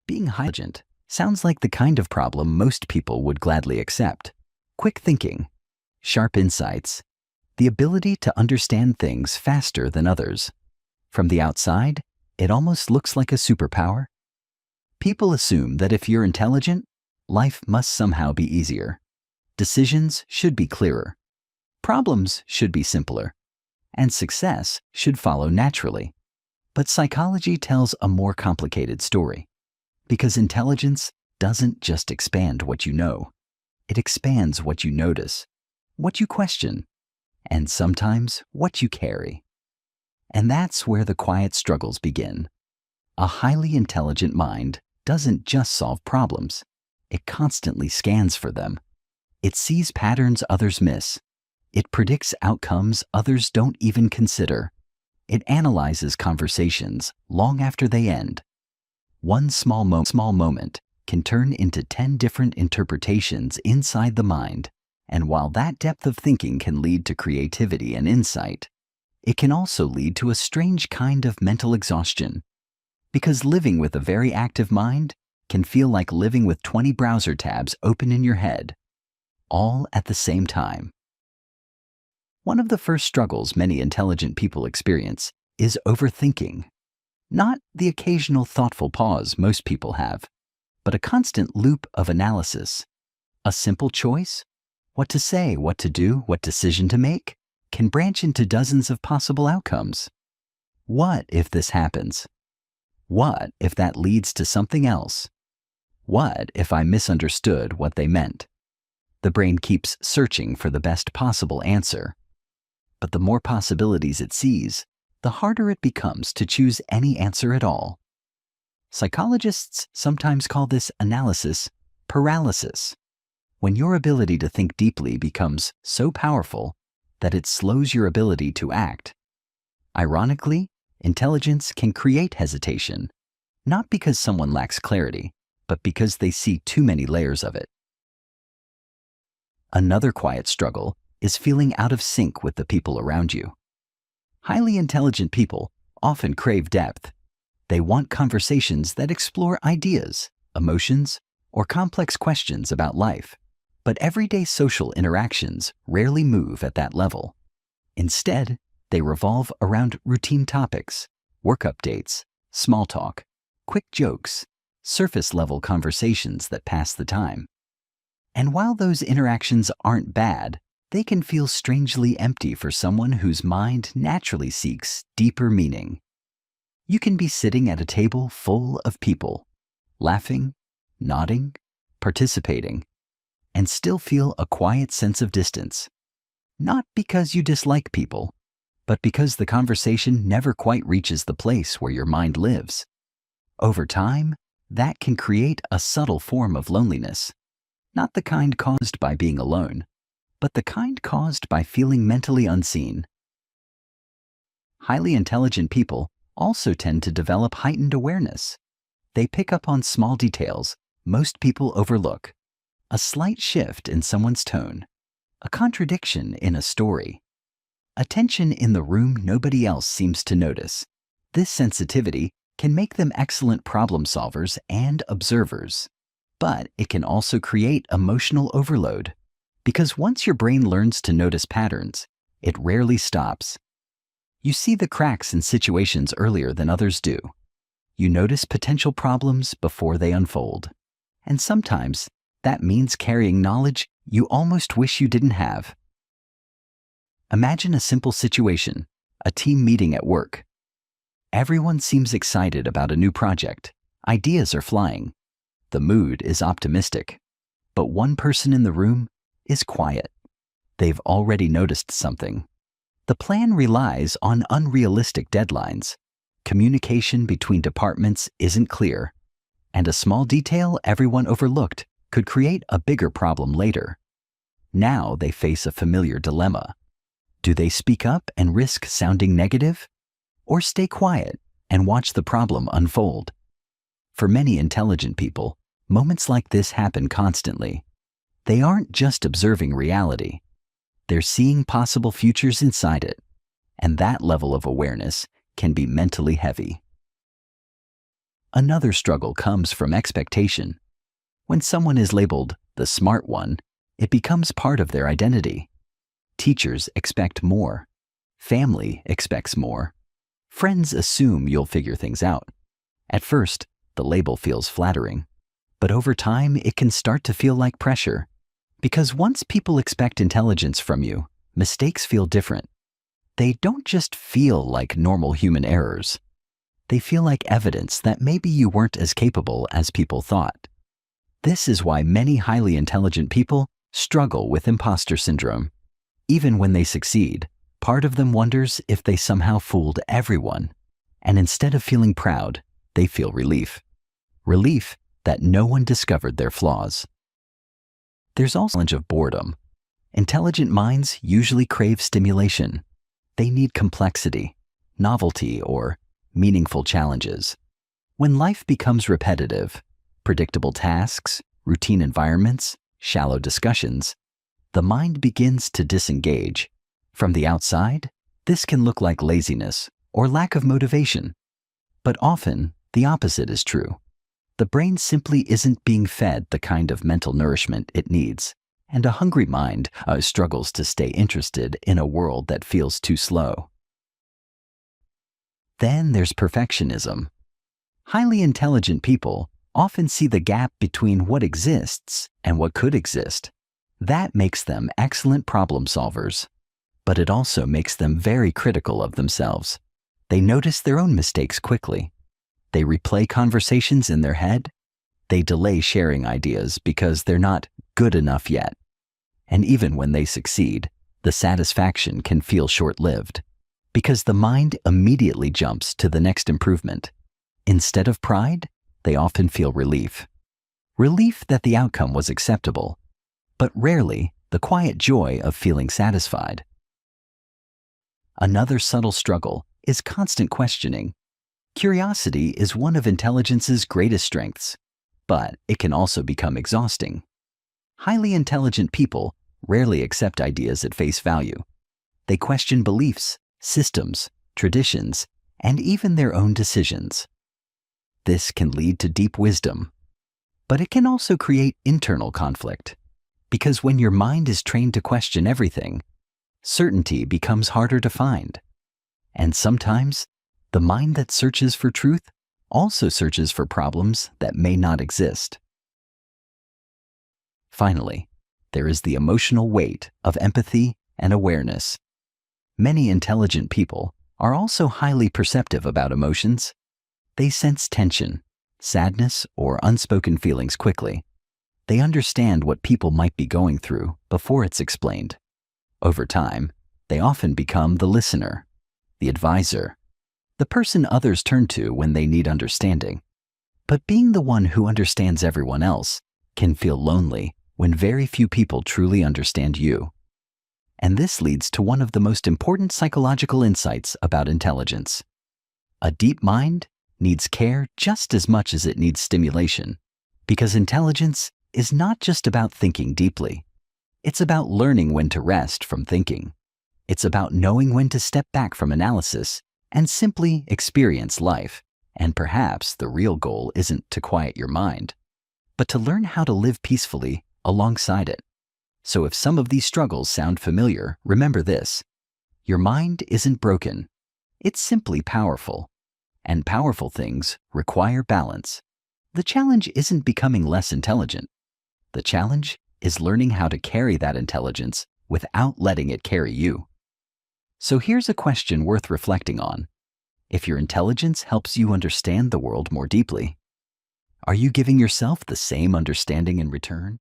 Being intelligent sounds like the kind of problem most people would gladly accept. Quick thinking, sharp insights, the ability to understand things faster than others. From the outside, it almost looks like a superpower. People assume that if you're intelligent, life must somehow be easier. Decisions should be clearer. Problems should be simpler. And success should follow naturally. But psychology tells a more complicated story. Because intelligence doesn't just expand what you know. It expands what you notice, what you question, and sometimes what you carry. And that's where the quiet struggles begin. A highly intelligent mind doesn't just solve problems. It constantly scans for them. It sees patterns others miss. It predicts outcomes others don't even consider. It analyzes conversations long after they end. One small moment can turn into 10 different interpretations inside the mind. And while that depth of thinking can lead to creativity and insight, it can also lead to a strange kind of mental exhaustion. Because living with a very active mind can feel like living with 20 browser tabs open in your head, all at the same time. One of the first struggles many intelligent people experience is overthinking. Not the occasional thoughtful pause most people have, but a constant loop of analysis. A simple choice, what to say, what to do, what decision to make, can branch into dozens of possible outcomes. What if this happens? What if that leads to something else? What if I misunderstood what they meant? The brain keeps searching for the best possible answer. But the more possibilities it sees, the harder it becomes to choose any answer at all. Psychologists sometimes call this analysis paralysis, when your ability to think deeply becomes so powerful that it slows your ability to act. Ironically, intelligence can create hesitation, not because someone lacks clarity, but because they see too many layers of it. Another quiet struggle is feeling out of sync with the people around you. Highly intelligent people often crave depth. They want conversations that explore ideas, emotions, or complex questions about life. But everyday social interactions rarely move at that level. Instead, they revolve around routine topics, work updates, small talk, quick jokes, surface-level conversations that pass the time. And while those interactions aren't bad, they can feel strangely empty for someone whose mind naturally seeks deeper meaning. You can be sitting at a table full of people, laughing, nodding, participating, and still feel a quiet sense of distance. Not because you dislike people, but because the conversation never quite reaches the place where your mind lives. Over time, that can create a subtle form of loneliness, not the kind caused by being alone, but the kind caused by feeling mentally unseen. Highly intelligent people also tend to develop heightened awareness. They pick up on small details most people overlook. A slight shift in someone's tone, a contradiction in a story, a tension in the room nobody else seems to notice. This sensitivity can make them excellent problem solvers and observers. But it can also create emotional overload, because once your brain learns to notice patterns, it rarely stops. You see the cracks in situations earlier than others do. You notice potential problems before they unfold. And sometimes, that means carrying knowledge you almost wish you didn't have. Imagine a simple situation, a team meeting at work. Everyone seems excited about a new project. Ideas are flying. The mood is optimistic. But one person in the room is quiet. They've already noticed something. The plan relies on unrealistic deadlines. Communication between departments isn't clear. And a small detail everyone overlooked could create a bigger problem later. Now they face a familiar dilemma. Do they speak up and risk sounding negative? Or stay quiet and watch the problem unfold? For many intelligent people, moments like this happen constantly. They aren't just observing reality. They're seeing possible futures inside it. And that level of awareness can be mentally heavy. Another struggle comes from expectation. When someone is labeled the smart one, it becomes part of their identity. Teachers expect more. Family expects more. Friends assume you'll figure things out. At first, the label feels flattering, but over time it can start to feel like pressure. Because once people expect intelligence from you, mistakes feel different. They don't just feel like normal human errors. They feel like evidence that maybe you weren't as capable as people thought. This is why many highly intelligent people struggle with imposter syndrome. Even when they succeed, part of them wonders if they somehow fooled everyone. And instead of feeling proud, they feel relief. Relief that no one discovered their flaws. There's also the challenge of boredom. Intelligent minds usually crave stimulation. They need complexity, novelty, or meaningful challenges. When life becomes repetitive, predictable tasks, routine environments, shallow discussions, the mind begins to disengage. From the outside, this can look like laziness or lack of motivation. But often, the opposite is true. The brain simply isn't being fed the kind of mental nourishment it needs, and a hungry mind struggles to stay interested in a world that feels too slow. Then there's perfectionism. Highly intelligent people often see the gap between what exists and what could exist. That makes them excellent problem solvers, but it also makes them very critical of themselves. They notice their own mistakes quickly. They replay conversations in their head. They delay sharing ideas because they're not good enough yet. And even when they succeed, the satisfaction can feel short-lived, because the mind immediately jumps to the next improvement. Instead of pride, they often feel relief. Relief that the outcome was acceptable, but rarely the quiet joy of feeling satisfied. Another subtle struggle is constant questioning. Curiosity is one of intelligence's greatest strengths, but it can also become exhausting. Highly intelligent people rarely accept ideas at face value. They question beliefs, systems, traditions, and even their own decisions. This can lead to deep wisdom, but it can also create internal conflict, because when your mind is trained to question everything, certainty becomes harder to find. And sometimes, the mind that searches for truth also searches for problems that may not exist. Finally, there is the emotional weight of empathy and awareness. Many intelligent people are also highly perceptive about emotions. They sense tension, sadness, or unspoken feelings quickly. They understand what people might be going through before it's explained. Over time, they often become the listener, the advisor, the person others turn to when they need understanding. But being the one who understands everyone else can feel lonely when very few people truly understand you. And this leads to one of the most important psychological insights about intelligence. A deep mind needs care just as much as it needs stimulation, because intelligence is not just about thinking deeply. It's about learning when to rest from thinking. It's about knowing when to step back from analysis and simply experience life. And perhaps the real goal isn't to quiet your mind, but to learn how to live peacefully alongside it. So if some of these struggles sound familiar, remember this: your mind isn't broken. It's simply powerful. And powerful things require balance. The challenge isn't becoming less intelligent. The challenge is learning how to carry that intelligence without letting it carry you. So here's a question worth reflecting on. If your intelligence helps you understand the world more deeply, are you giving yourself the same understanding in return?